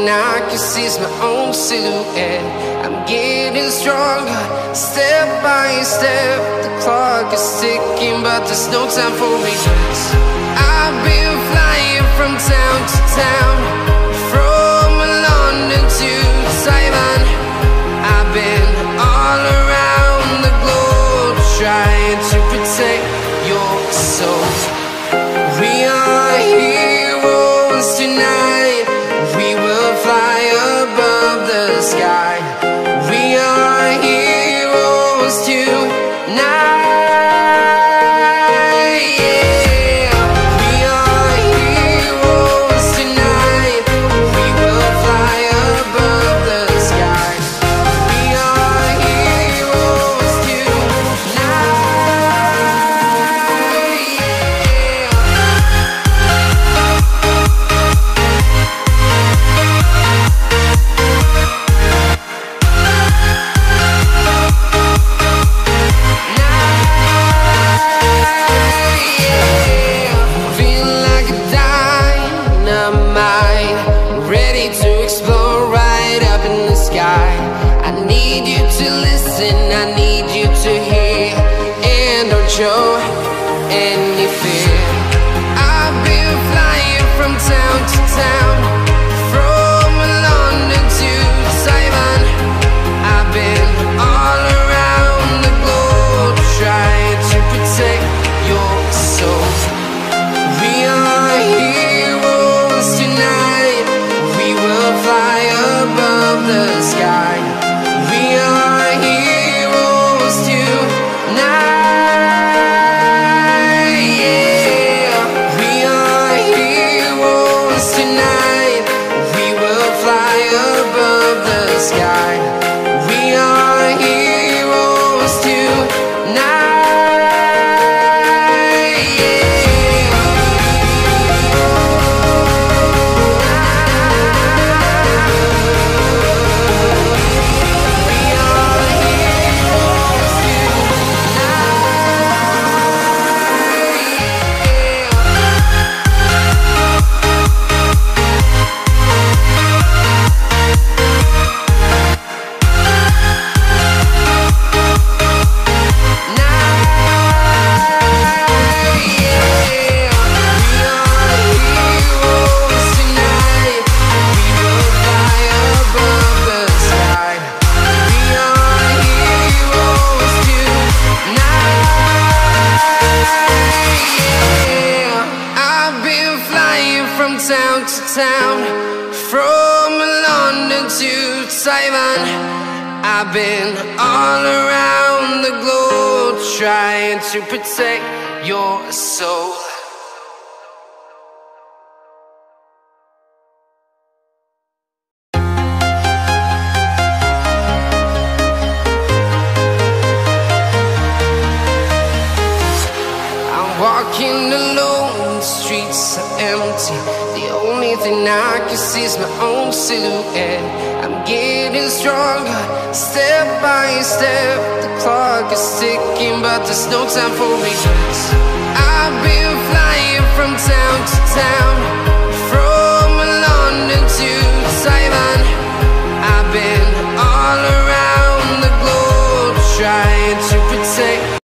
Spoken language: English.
thing I can see is my own silhouette. I'm getting stronger, step by step. The clock is ticking, but there's no time for regrets. I've been flying from town to town, from London to Taiwan. I've been all around the globe, trying to protect your soul. We are heroes tonight. We will fly above the sky. We are heroes tonight. Show any fear. I've been flying from town to town, from London to Taiwan. I've been all around the globe, trying to protect your soul. We are heroes tonight. We will fly above the sky. We are heroes tonight. Town to town, from London to Taiwan. I've been all around the globe, trying to protect your soul. I'm walking alone, the streets are empty. The only thing I can see is my own silhouette. I'm getting stronger, step by step. The clock is ticking, but there's no time for regrets.